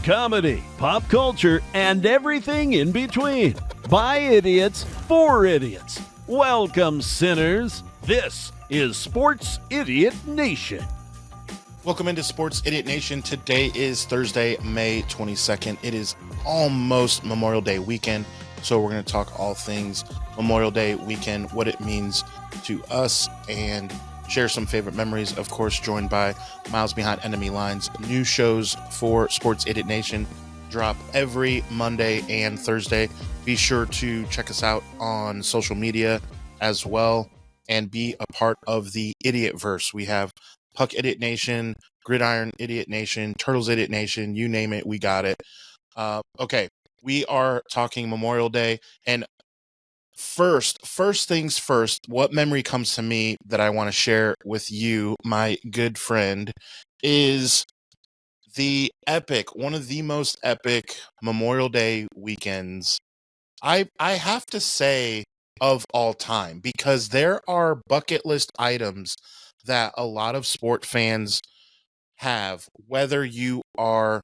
comedy, pop culture, and everything in between. By idiots, for idiots. Welcome, sinners. This is Sports Idiot Nation. Welcome into Sports Idiot Nation. Today is Thursday, May 22nd. It is almost Memorial Day weekend, so we're going to talk all things Memorial Day weekend, what it means to us, and share some favorite memories. Of course, joined by Miles Behind Enemy Lines. New shows for Sports Idiot Nation drop every Monday and Thursday. Be sure to check us out on social media as well and be a part of the Idiotverse. We have Puck Idiot Nation, Gridiron Idiot Nation, Turtles Idiot Nation, you name it, we got it. Okay, we are talking Memorial Day, and First things first, what memory comes to me that I want to share with you, my good friend, is one of the most epic Memorial Day weekends, I have to say, of all time, because there are bucket list items that a lot of sport fans have, whether you are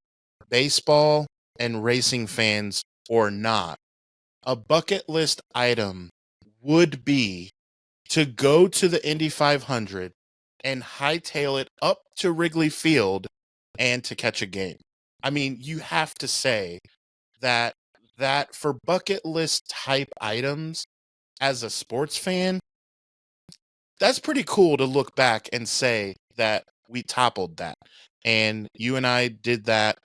baseball and racing fans or not. A bucket list item would be to go to the Indy 500 and hightail it up to Wrigley Field and to catch a game. I mean, you have to say that for bucket list type items, as a sports fan, that's pretty cool to look back and say that we toppled that. And you and I did that.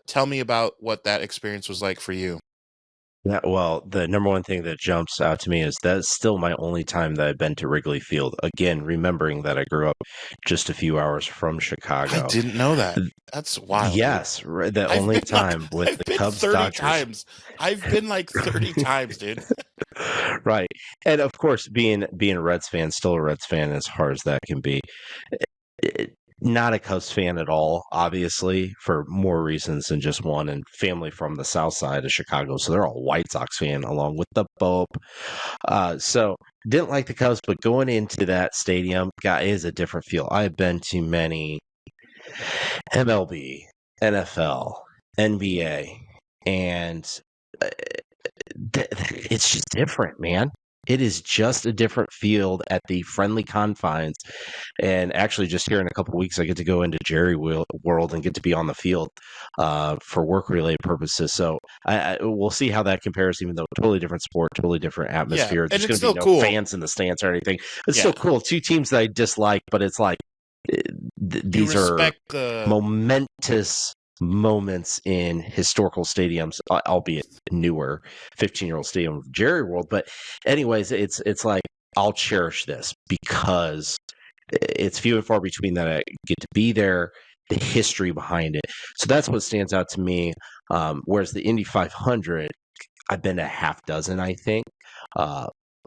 Tell me about what that experience was like for you. Yeah, well, the number one thing that jumps out to me is that's still my only time that I've been to Wrigley Field. Again, remembering that I grew up just a few hours from Chicago. I didn't know that. That's wild. Yes, the only time with the Cubs 30 Dodgers. times. I've been like 30 times, dude. Right. And of course, being a Reds fan, still a Reds fan as hard as that can be. Not a Cubs fan at all, obviously, for more reasons than just one, and family from the south side of Chicago, so they're all White Sox fan along with the Pope. So didn't like the Cubs, but going into that stadium, is a different feel. I've been to many MLB, NFL, NBA, and it's just different, man. It is just a different field at the friendly confines. And actually, just here in a couple of weeks, I get to go into Jerry World and get to be on the field for work-related purposes. So we'll see how that compares, even though totally different sport, totally different atmosphere. Yeah, and There's going to be no cool. fans in the stands or anything. It's still cool. Two teams that I dislike, but it's like these are momentous moments in historical stadiums, albeit newer 15-year-old stadium of Jerry World. But anyways, it's like I'll cherish this because it's few and far between that I get to be there, the history behind it. So that's what stands out to me. Whereas the Indy 500, I've been to half dozen, I think.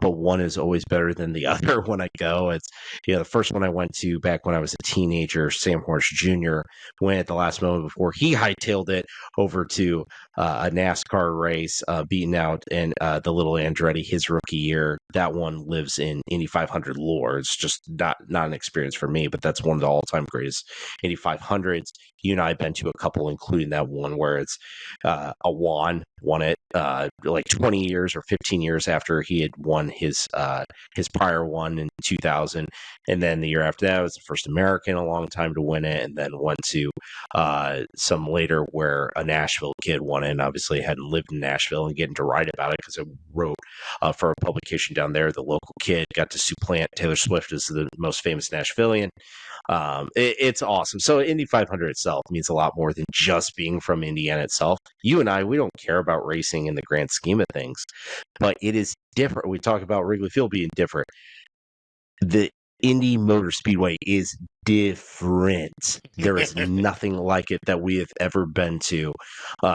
But one is always better than the other when I go. It's, the first one I went to back when I was a teenager, Sam Horch Jr., went at the last moment before he hightailed it over to a NASCAR race, beating out the little Andretti his rookie year. That one lives in Indy 500 lore. It's just not an experience for me, but that's one of the all-time greatest Indy 500s. You and I have been to a couple, including that one where it's Juan won it like 20 years or 15 years after he had won his prior one in 2000, and then the year after that was the first American in a long time to win it, and then went to some later where a Nashville kid won it, and obviously hadn't lived in Nashville and getting to write about it because I wrote for a publication down there. The local kid got to supplant Taylor Swift as the most famous Nashvillian. It's awesome. So Indy 500 itself means a lot more than just being from Indiana itself. You and I, we don't care about racing in the grand scheme of things, but it is different. We talk about Wrigley Field being different. The Indy Motor Speedway is different. There is nothing like it that we have ever been to,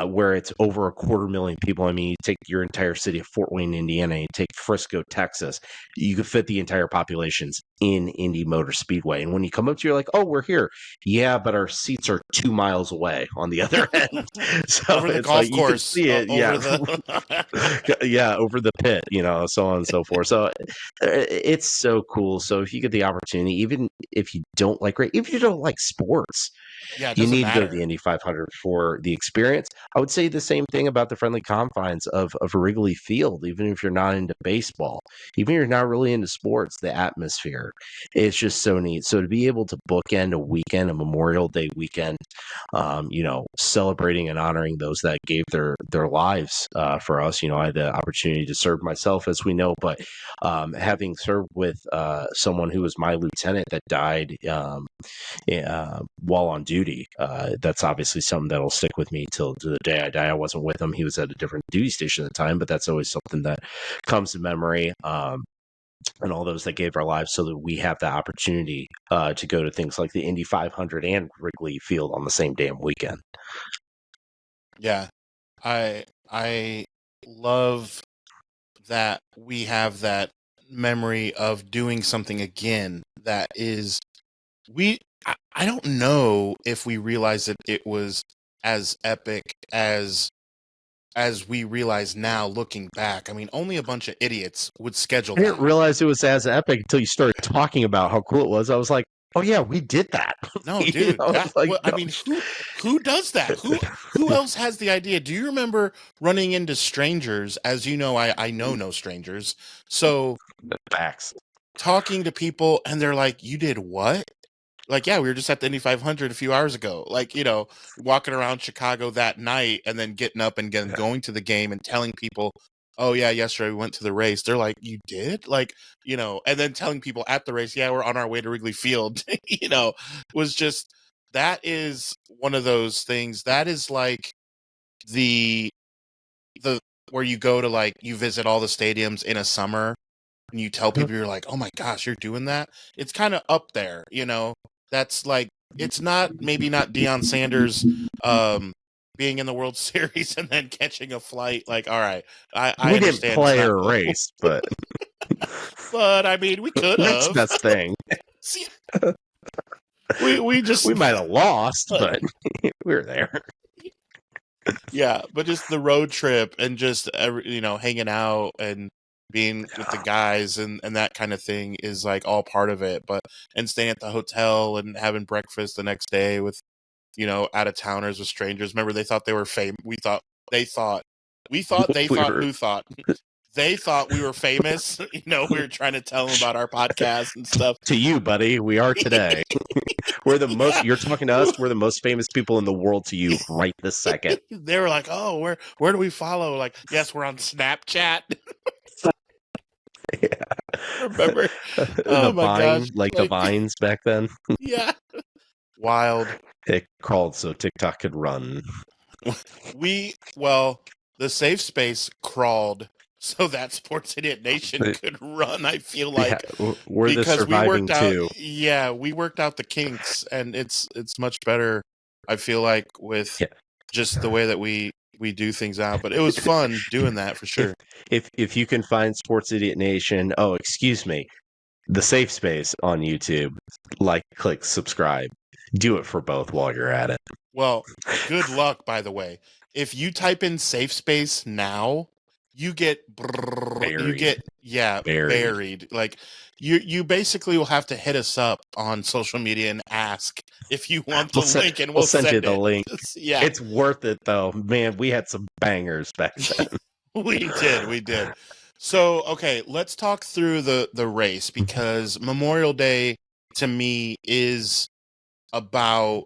where it's over 250,000 people. I mean, you take your entire city of Fort Wayne, Indiana, you take Frisco, Texas, you could fit the entire populations in Indy Motor Speedway. And when you come up to, you're like, oh, we're here. Yeah, but our seats are 2 miles away on the other end. So over the it's golf like, course. You can see it, yeah, over the pit, so on and so forth. So it's so cool. So if you get the opportunity, even if you don't don't like race, if you don't like sports, Yeah, it you doesn't need to go to matter. the Indy 500 for the experience. I would say the same thing about the friendly confines of Wrigley Field, even if you're not into baseball, even if you're not really into sports, the atmosphere is just so neat. So to be able to bookend a weekend, a Memorial Day weekend, celebrating and honoring those that gave their lives for us. I had the opportunity to serve myself, as we know, but having served with someone who was my lieutenant that died while on duty, that's obviously something that'll stick with me till to the day I die. I wasn't with him; he was at a different duty station at the time, but that's always something that comes to memory. And all those that gave our lives so that we have the opportunity to go to things like the Indy 500 and Wrigley Field on the same damn weekend. Yeah, I love that we have that memory of doing something again that is I don't know if we realized that it was as epic as we realize now looking back. I mean, only a bunch of idiots would schedule I didn't that. realize it was as epic until you started talking about how cool it was. I was like, oh yeah, we did that. No, dude, that like, I mean, who does that? Who else has the idea? Do you remember running into strangers? As you know, I know no strangers. So facts. Talking to people and they're like, "You did what?" Like, yeah, we were just at the Indy 500 a few hours ago. Like, walking around Chicago that night and then getting up and going to the game and telling people, oh, yeah, yesterday we went to the race. They're like, you did? Like, and then telling people at the race, yeah, we're on our way to Wrigley Field, was just, that is one of those things. That is like the where you go to, like, you visit all the stadiums in a summer and you tell people, you're like, oh my gosh, you're doing that. It's kind of up there, that's like, it's maybe not Deion Sanders being in the World Series and then catching a flight. Like, all right, I we didn't understand play a race, but but I mean, we could next have. best thing. we might have lost, but we were there. Yeah, but just the road trip and just hanging out and being with the guys and that kind of thing is like all part of it. And staying at the hotel and having breakfast the next day with out of towners, with strangers. Remember, they thought they were famous. They thought they thought they thought we were famous. We were trying to tell them about our podcast and stuff. To you, buddy, we are today. We're the most. You're talking to us. We're the most famous people in the world to you right this second. They were like, "Oh, where do we follow?" Like, yes, we're on Snapchat. Yeah. Remember the Vine, gosh. Like the Vines back then? Yeah. Wild. It crawled so TikTok could run. The safe space crawled so that Sports Idiot Nation could run, I feel like. Yeah, we're the surviving too. Yeah, we worked out the kinks, and it's much better, I feel like, with just the way that we do things out. But it was fun doing that for sure. If you can find Sports Idiot Nation, the safe space on YouTube, click subscribe. Do it for both while you're at it. Well, good luck, by the way. If you type in safe space now, you get buried. Like, you basically will have to hit us up on social media and ask if you want the link, and we'll send you the link. Yeah, it's worth it though, man. We had some bangers back then. we did. So, okay, let's talk through the race, because Memorial Day to me is about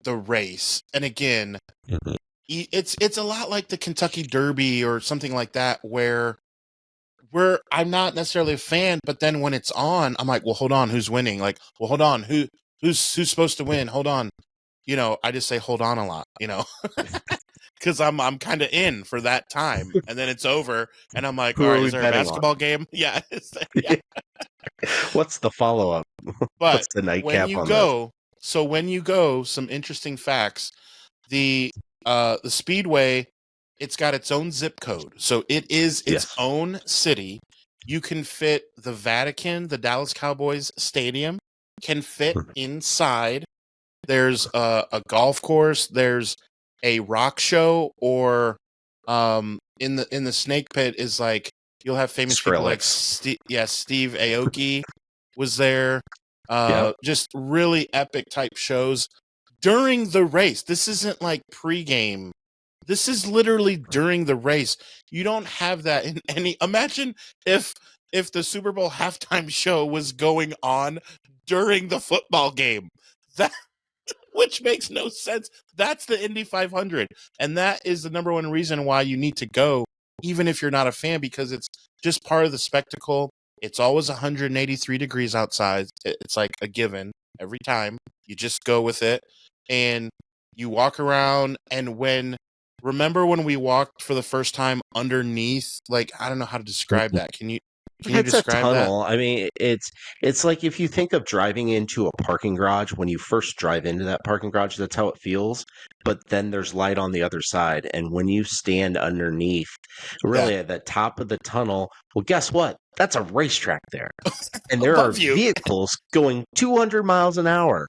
the race. And again, it's a lot like the Kentucky Derby or something like that, where I'm not necessarily a fan, but then when it's on, I'm like, well, hold on, who's winning? Like, well, hold on, who's supposed to win? Hold on. I just say hold on a lot, because I'm kind of in for that time, and then it's over, and I'm like, all right, is there a basketball game? Yeah. What's the follow-up? What's the nightcap when you go? So when you go, some interesting facts. The Speedway, it's got its own zip code, so it is its own city. You can fit the Vatican, the Dallas Cowboys stadium, can fit inside. There's a golf course. There's a rock show, or in the Snake Pit is like, you'll have famous people like Steve Aoki was there. Just really epic type shows during the race. This isn't like pregame. This is literally during the race. You don't have that in any. Imagine if the Super Bowl halftime show was going on during the football game. That which makes no sense. That's the Indy 500, and that is the number one reason why you need to go, even if you're not a fan, because it's just part of the spectacle. It's always 183 degrees outside. It's like a given every time. You just go with it, and you walk around. And remember when we walked for the first time underneath? Like, I don't know how to describe that. Can you describe a tunnel. that? I mean, it's like if you think of driving into a parking garage, when you first drive into that parking garage, that's how it feels. But then there's light on the other side. And when you stand underneath, really at the top of the tunnel, well, guess what? That's a racetrack there. And there are vehicles going 200 miles an hour.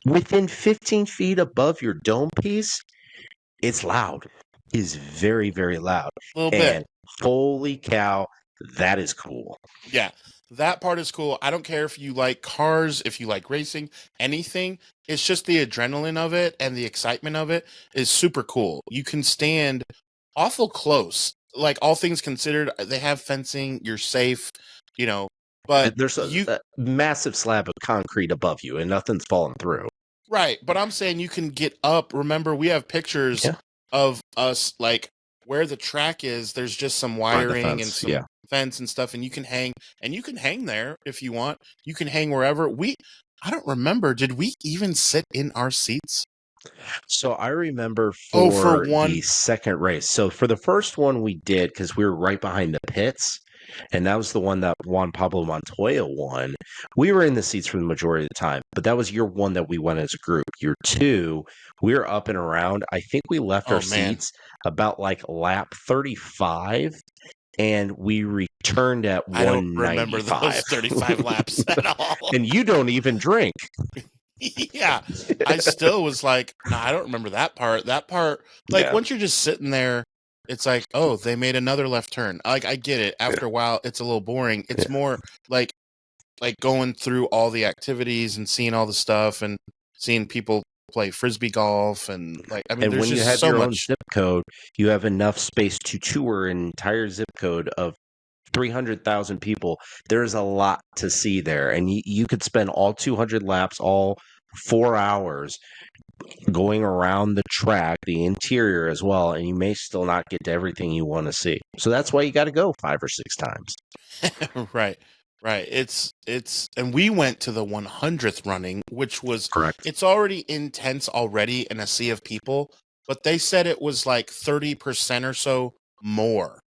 Within 15 feet above your dome piece, it's loud. It is very, very loud. A little bit. Holy cow. That is cool. Yeah, that part is cool. I don't care if you like cars, if you like racing, anything. It's just the adrenaline of it and the excitement of it is super cool. You can stand awful close. Like, all things considered, they have fencing. You're safe, but there's a massive slab of concrete above you and nothing's falling through. Right, but I'm saying you can get up. Remember, we have pictures of us, like, where the track is. There's just some wiring and some fence and stuff, and you can hang there if you want. You can hang wherever. I don't remember, did we even sit in our seats? So I remember for the second race. So for the first one we did, because we were right behind the pits, and that was the one that Juan Pablo Montoya won. We were in the seats for the majority of the time, but that was year one that we went as a group. Year two, we were up and around. I think we left our seats about like lap 35, and we returned at 195. I don't remember those 35 laps at all. And you don't even drink. Yeah, I still was like, I don't remember that part. Like, once you're just sitting there, it's like, oh, they made another left turn. Like, I get it. After a while, it's a little boring. It's more like going through all the activities and seeing all the stuff and seeing people play frisbee golf and and when you have your own zip code, you have enough space to tour an entire zip code of 300,000 people. There's a lot to see there, and you could spend all 200 laps, all 4 hours going around the track, the interior as well, and you may still not get to everything you want to see. So that's why you got to go 5 or 6 times. Right. It's and we went to the 100th running, which was correct. It's already intense already in a sea of people, but they said it was like 30% or so more,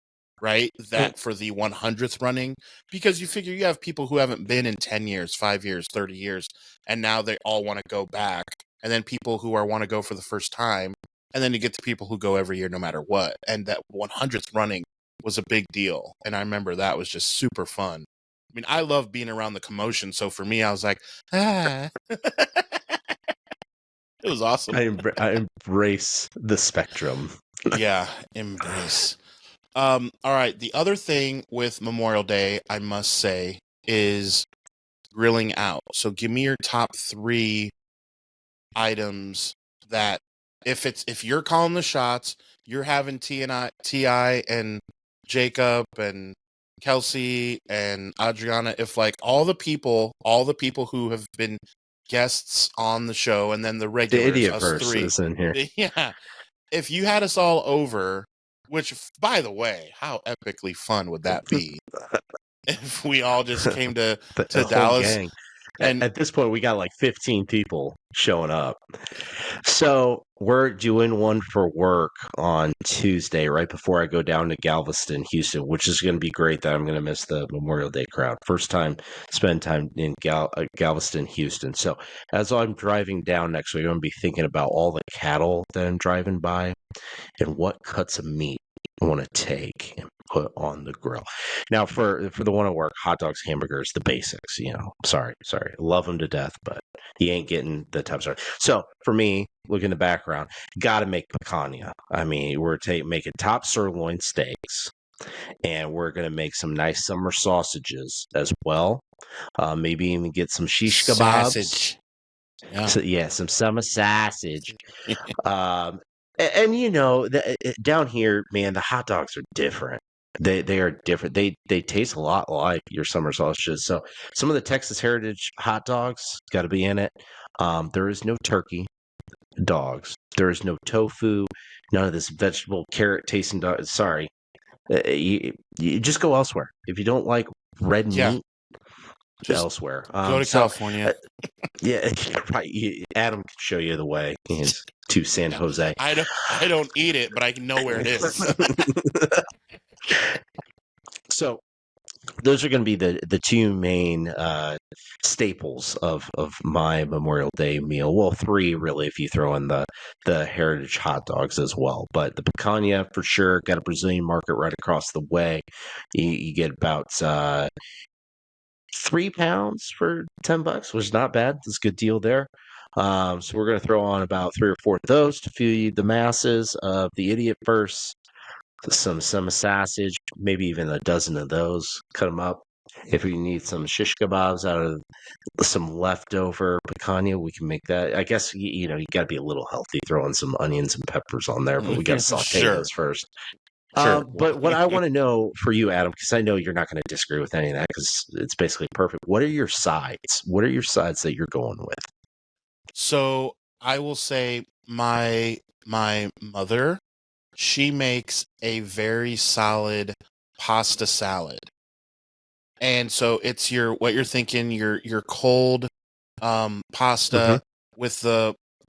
right? That for the 100th running, because you figure you have people who haven't been in 10 years, 5 years, 30 years, and now they all want to go back. And then people who want to go for the first time, and then you get the people who go every year no matter what. And that 100th running was a big deal. And I remember that was just super fun. I mean, I love being around the commotion. So for me, I was like, It was awesome. I embrace the spectrum. Yeah, embrace. All right. The other thing with Memorial Day, I must say, is grilling out. So give me your top 3 items that if you're calling the shots, you're having T.I. and Jacob and Kelsey and Adriana, if like all the people who have been guests on the show, and then the regulars, the idiot us 3 is in here. Yeah, if you had us all over, which, by the way, how epically fun would that be if we all just came to Dallas? Gang. And at this point, we got like 15 people showing up. So we're doing one for work on Tuesday, right before I go down to Galveston, Houston, which is going to be great that I'm going to miss the Memorial Day crowd. First time spend time in Galveston, Houston. So as I'm driving down next week, I'm going to be thinking about all the cattle that I'm driving by and what cuts of meat I want to take and put on the grill. Now, for the one at work, hot dogs, hamburgers, the basics, sorry. Love them to death, but you ain't getting the top star. So for me, look in the background, got to make picanha. I mean, we're making top sirloin steaks, and we're going to make some nice summer sausages as well. Maybe even get some shish kebabs. Sausage. Yeah. So, some summer sausage. And you know, down here, man, the hot dogs are different. They are different. They taste a lot like your summer sausages. So some of the Texas Heritage hot dogs got to be in it. There is no turkey dogs. There is no tofu. None of this vegetable carrot tasting dog. Sorry, you just go elsewhere if you don't like red meat. Just elsewhere. Go to California. Yeah, right. Adam can show you the way. He's to San Jose. I don't eat it, but I know where it is. So those are going to be the two main staples of my Memorial Day meal. Well, three really if you throw in the Heritage hot dogs as well. But the picanha for sure. Got a Brazilian market right across the way. You get about 3 pounds for $10, which is not bad. That's a good deal there. So we're going to throw on about 3 or 4 of those to feed the masses of the idiot first. Some sausage, maybe even a dozen of those. Cut them up. If we need some shish kebabs out of some leftover picanha, we can make that. I guess you got to be a little healthy, throwing some onions and peppers on there, but we got to saute those first. Sure. But what I want to know for you, Adam, because I know you're not going to disagree with any of that because it's basically perfect. What are your sides? What are your sides that you're going with? So I will say my mother, she makes a very solid pasta salad. And so it's what you're thinking, your cold pasta with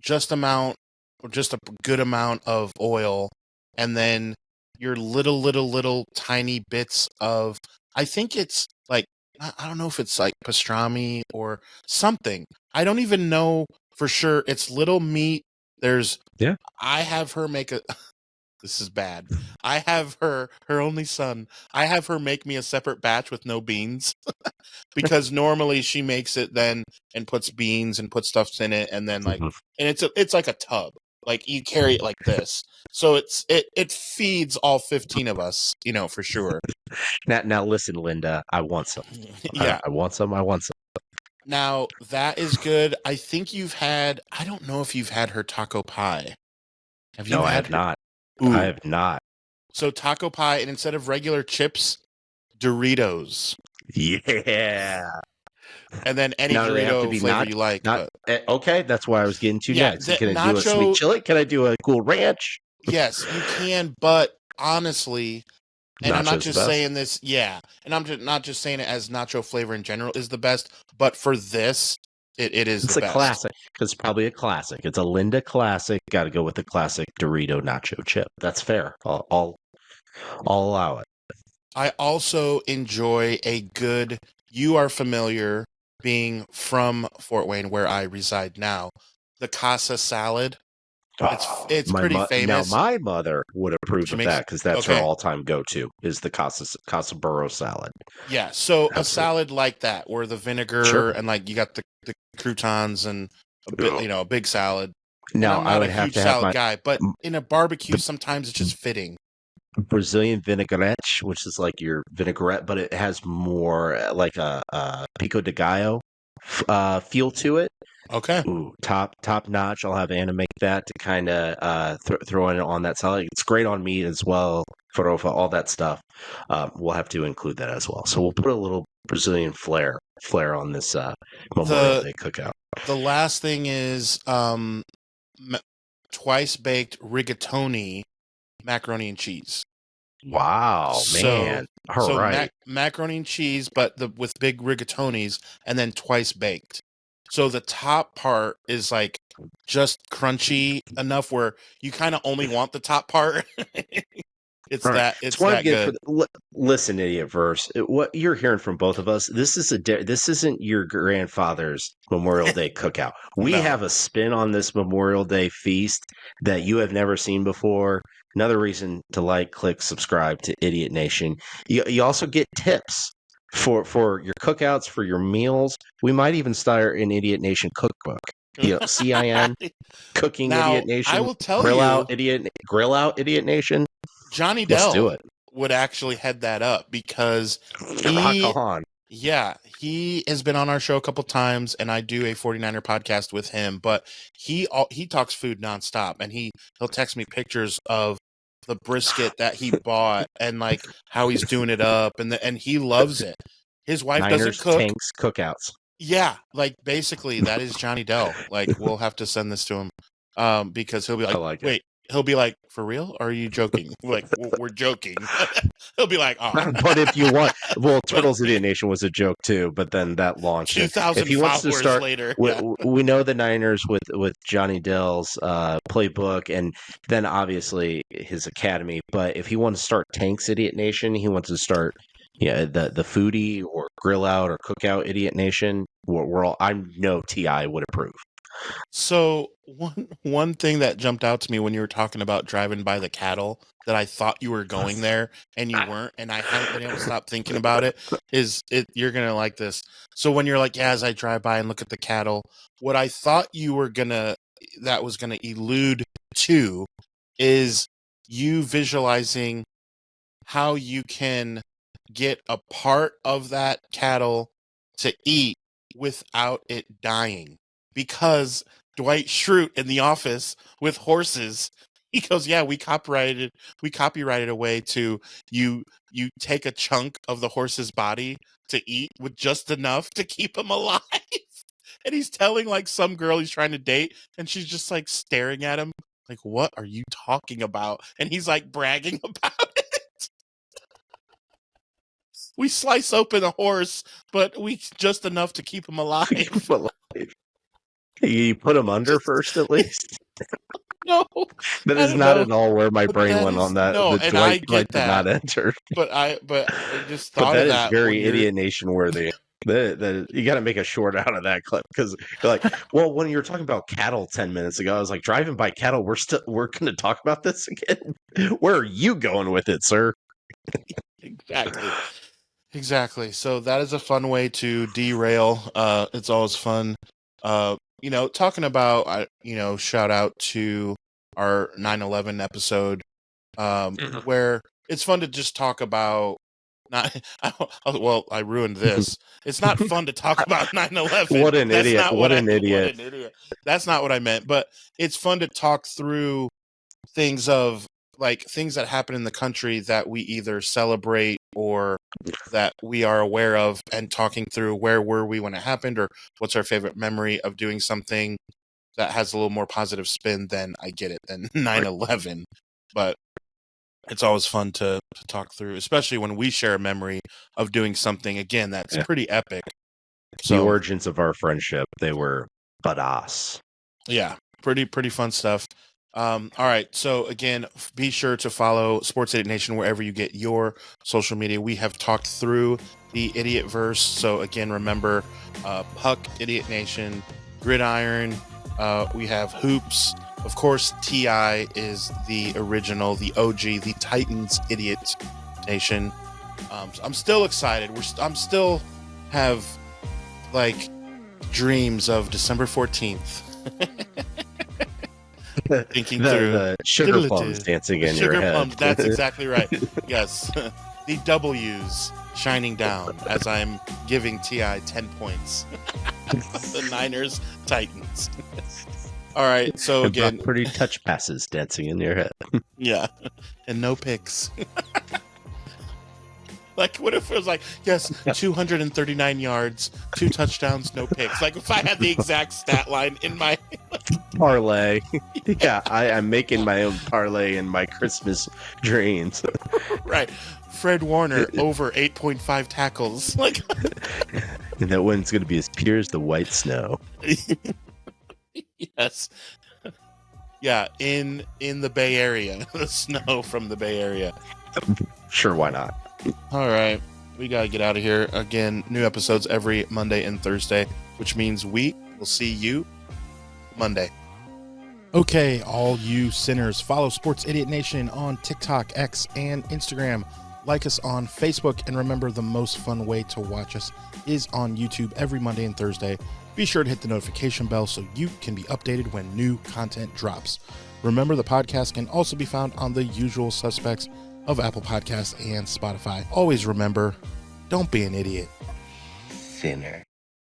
just a good amount of oil, and then your little tiny bits of, I think it's like, I don't know if it's like pastrami or something. I don't even know for sure. It's little meat. I have her make this is bad. I have her only son. I have her make me a separate batch with no beans because normally she makes it then and puts beans and puts stuff in it. And then and it's like a tub. Like you carry it like this. So it feeds all 15 of us, for sure. Now listen, Linda, I want some. Yeah. I want some. Now that is good. I think I don't know if you've had her taco pie. Have you? No, I have not. Ooh. I have not. So taco pie, and instead of regular chips, Doritos. Yeah. And then any Dorito flavor you like. Okay, that's why I was getting to next. Can I do a sweet chili? Can I do a cool ranch? Yes, you can, but honestly, and I'm not just saying this, and I'm not just saying it as nacho flavor in general is the best, but for this, it is the best. It's a classic. It's probably a classic. It's a Linda classic. Got to go with the classic Dorito nacho chip. That's fair. I'll allow it. I also enjoy you are familiar, being from Fort Wayne, where I reside now, the casa salad. It's pretty famous. Now, my mother would approve of that because that's her all-time go-to is the casa burro salad. Yeah, so absolutely. A salad like that, where the vinegar and like you got the croutons and a big salad. Now, I'm not a huge salad guy, but in a barbecue, sometimes it's just fitting. Brazilian vinaigrette, which is like your vinaigrette, but it has more like a pico de gallo feel to it. Okay. Ooh, top notch. I'll have Anna make that to kind of throw in on that salad. It's great on meat as well, farofa, all that stuff. We'll have to include that as well. So we'll put a little Brazilian flair on this Memorial Day cookout. The last thing is twice baked rigatoni macaroni and cheese. Wow, man! All right, macaroni and cheese, but with big rigatonis, and then twice baked. So the top part is like just crunchy enough where you kind of only want the top part. It's that good. Listen, idiot verse. What you're hearing from both of us, this isn't your grandfather's Memorial Day cookout. We have a spin on this Memorial Day feast that you have never seen before. Another reason to like, click, subscribe to Idiot Nation. You also get tips for your cookouts, for your meals. We might even start an Idiot Nation cookbook. CIN, Cooking now, Idiot Nation. I will tell Grill Out Idiot Nation. Johnny Dell would actually head that up because Yeah, he has been on our show a couple times, and I do a 49er podcast with him. But he talks food nonstop, and he'll text me pictures of the brisket that he bought and like how he's doing it up, and he loves it. His wife Niners, doesn't cook. Tanks, cookouts. Yeah, like basically that is Johnny Dell. Like we'll have to send this to him, because he'll be like wait. He'll be like, for real? Or are you joking? Like, we're joking. He'll be like, oh. But if you want, well, Turtles Idiot Nation was a joke too, but then that launched. 2,000 if he wants to start later. We know the Niners with Johnny Dell's playbook, and then obviously his academy. But if he wants to start Tanks Idiot Nation, he wants to start the foodie or grill out or cookout Idiot Nation. I know T.I. would approve. So one thing that jumped out to me when you were talking about driving by the cattle that I thought you were going there and you weren't, and I haven't been able to stop thinking about it, you're going to like this. So when you're like, yeah, as I drive by and look at the cattle, what I thought you were that was going to elude to is you visualizing how you can get a part of that cattle to eat without it dying. Because Dwight Schrute in The Office with horses, he goes, yeah, we copyrighted a way to you take a chunk of the horse's body to eat with just enough to keep him alive. And he's telling like some girl he's trying to date, and she's just like staring at him like, what are you talking about? And he's like bragging about it. We slice open a horse, but we just enough to keep him alive. You put him under first, at least. No, that is not at all where my brain went on that. No, and I get that. Did not enter. But I just thought of that. Is very Idiot Nation worthy. You got to make a short out of that clip because you're like, well, when you were talking about cattle 10 minutes ago, I was like, driving by cattle. We're going to talk about this again. Where are you going with it, sir? Exactly. So that is a fun way to derail. It's always fun. Talking about, shout out to our 9/11 episode, where it's fun to just talk about. I ruined this. It's not fun to talk about 9/11. What an idiot! What an idiot! That's not what I meant. But it's fun to talk through things that happen in the country that we either celebrate or that we are aware of, and talking through where were we when it happened, or what's our favorite memory of doing something that has a little more positive spin than 9/11. But it's always fun to talk through, especially when we share a memory of doing something, again, that's pretty epic. So, the origins of our friendship, they were badass. Yeah, pretty fun stuff. All right. So again, be sure to follow Sports Idiot Nation wherever you get your social media. We have talked through the Idiot verse. So again, remember, Puck, Idiot Nation, Gridiron. We have Hoops. Of course, TI is the original, the OG, the Titans Idiot Nation. So I'm still excited. I'm still have like dreams of December 14th. Thinking through the sugar plums dancing in your head. Plums, that's exactly right. Yes, the W's shining down as I'm giving TI 10 points. The Niners, Titans. All right, so again, pretty touch passes dancing in your head. Yeah, and no picks. Like, what if it was like, yes, 239 yards, 2 touchdowns, no picks? Like, if I had the exact stat line in my parlay. Yeah, I'm making my own parlay in my Christmas dreams. Right. Fred Warner over 8.5 tackles. Like, and that one's going to be as pure as the white snow. Yes. Yeah, in the Bay Area. The snow from the Bay Area. Sure, why not? All right, we got to get out of here. Again, new episodes every Monday and Thursday, which means we will see you Monday. Okay, all you sinners, follow Sports Idiot Nation on TikTok, X, and Instagram. Like us on Facebook, and remember, the most fun way to watch us is on YouTube every Monday and Thursday. Be sure to hit the notification bell so you can be updated when new content drops. Remember, the podcast can also be found on the usual suspects of Apple Podcasts and Spotify. Always remember, don't be an idiot. sinner.